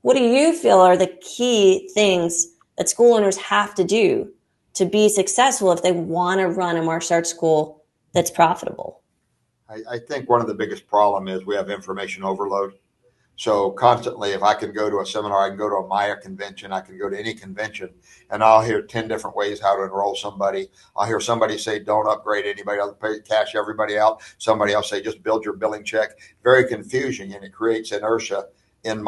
What do you feel are the key things that school owners have to do to be successful if they want to run a martial arts school that's profitable? I think one of the biggest problem is we have information overload. So constantly, if I can go to a seminar, I can go to a Maya convention, I can go to any convention, and I'll hear 10 different ways how to enroll somebody. I'll hear somebody say, don't upgrade anybody, I'll pay cash everybody out. Somebody else say, just build your billing check. Very confusing, and it creates inertia in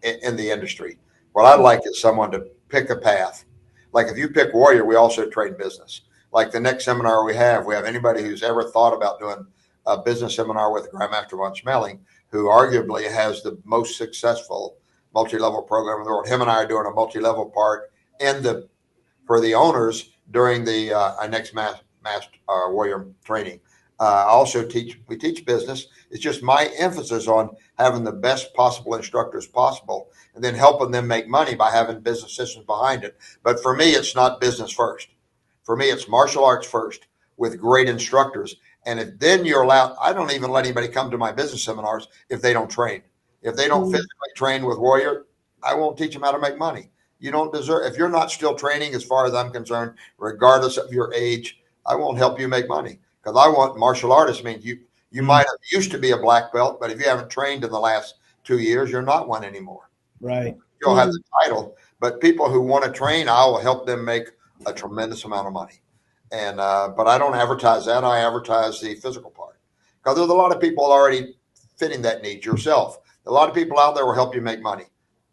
in the industry. What I'd like is someone to pick a path. Like if you pick Warrior, we also train business. Like the next seminar we have anybody who's ever thought about doing a business seminar with Grandmaster Von Schmeling, who arguably has the most successful multi-level program in the world. Him and I are doing a multi-level part in the for the owners during the next mass warrior training. Also we teach business. It's just my emphasis on having the best possible instructors possible and then helping them make money by having business systems behind it. But for me, it's not business first. For me, it's martial arts first with great instructors. And if then you're allowed, I don't even let anybody come to my business seminars if they don't train. If they don't physically train with Warrior, I won't teach them how to make money. You don't deserve, if you're not still training, as far as I'm concerned, regardless of your age, I won't help you make money because I want martial artists. I mean, you might have used to be a black belt, but if you haven't trained in the last 2 years, you're not one anymore. Right. You'll have the title, but people who want to train, I will help them make a tremendous amount of money. And but I don't advertise that. I advertise the physical part because there's a lot of people already fitting that need yourself. A lot of people out there will help you make money.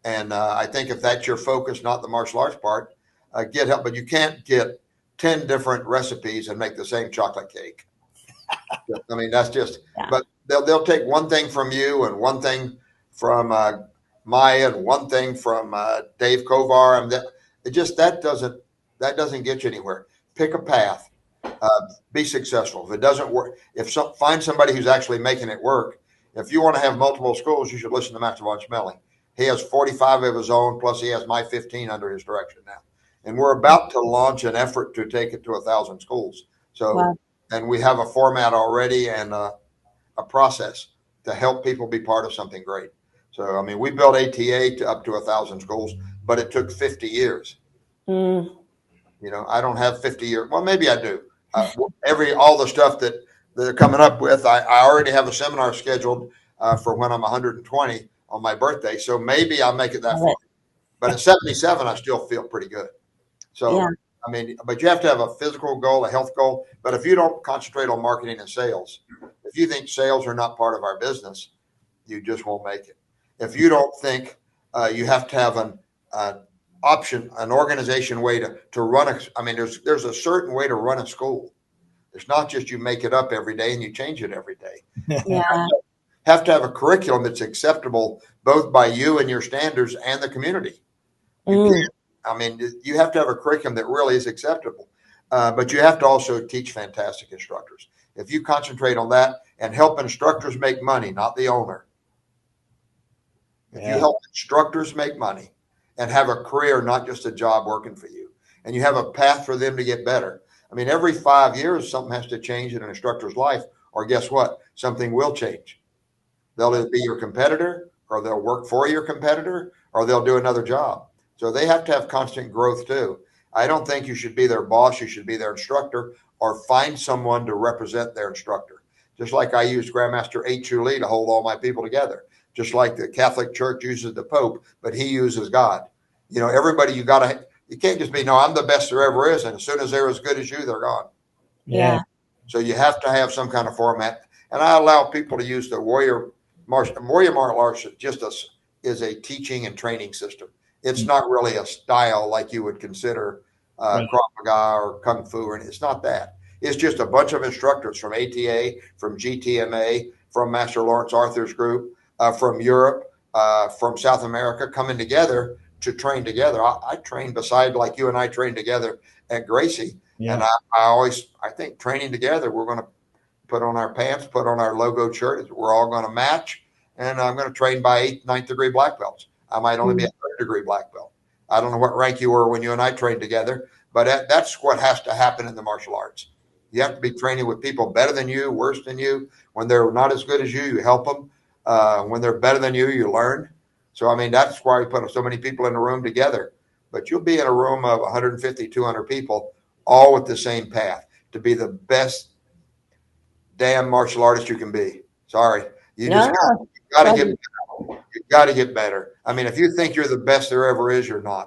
And I think if that's your focus, not the martial arts part, get help. But you can't get 10 different recipes and make the same chocolate cake. I mean, that's just, but they'll take one thing from you and one thing from Maya and one thing from Dave Kovar. And that doesn't get you anywhere. Pick a path, be successful. If it doesn't work, find somebody who's actually making it work. If you want to have multiple schools, you should listen to Master Von Schmeling. He has 45 of his own, plus he has my 15 under his direction now. And we're about to launch an effort to take it to 1,000 schools. So, and we have a format already and a process to help people be part of something great. So, I mean, we built ATA up to 1,000 schools, but it took 50 years. You know, I don't have 50 years. Well, maybe I do. All the stuff that they're coming up with, I already have a seminar scheduled for when I'm 120 on my birthday. So maybe I'll make it that far. But at 77, I still feel pretty good. So, I mean, but you have to have a physical goal, a health goal. But if you don't concentrate on marketing and sales, if you think sales are not part of our business, you just won't make it. If you don't think you have to have an option, an organization way to run I mean, there's a certain way to run a school. It's not just you make it up every day and you change it every day. Yeah. Have to have a curriculum that's acceptable both by you and your standards and the community. I mean, you have to have a curriculum that really is acceptable, but you have to also teach fantastic instructors. If you concentrate on that and help instructors make money, not the owner. If you help instructors make money and have a career, not just a job working for you, and you have a path for them to get better. I mean, every 5 years, something has to change in an instructor's life, or guess what? Something will change. They'll either be your competitor, or they'll work for your competitor, or they'll do another job. So they have to have constant growth too. I don't think you should be their boss. You should be their instructor or find someone to represent their instructor. Just like I use Grandmaster H.U. Lee to hold all my people together. Just like the Catholic Church uses the Pope, but he uses God. You know, everybody, you can't just be, no, I'm the best there ever is. And as soon as they're as good as you, they're gone. Yeah. So you have to have some kind of format. And I allow people to use the Warrior martial arts is a teaching and training system. It's not really a style like you would consider Krav Maga or Kung Fu. Or it's not that. It's just a bunch of instructors from ATA, from GTMA, from Master Lawrence Arthur's group, from Europe, from South America, coming together to train together. I train beside, like you and I train together at Gracie. And I think training together, we're going to put on our pants, put on our logo shirt. We're all going to match. And I'm going to train by 8th, 9th degree black belts. I might only be a 3rd degree black belt. I don't know what rank you were when you and I trained together, but that's what has to happen in the martial arts. You have to be training with people better than you, worse than you. When they're not as good as you help them. When they're better than you learn. So, I mean, that's why we put so many people in a room together. But you'll be in a room of 150, 200 people, all with the same path to be the best damn martial artist you can be. Sorry. You No, just no. got to Well, get, you got to get better. I mean, if you think you're the best there ever is, you're not.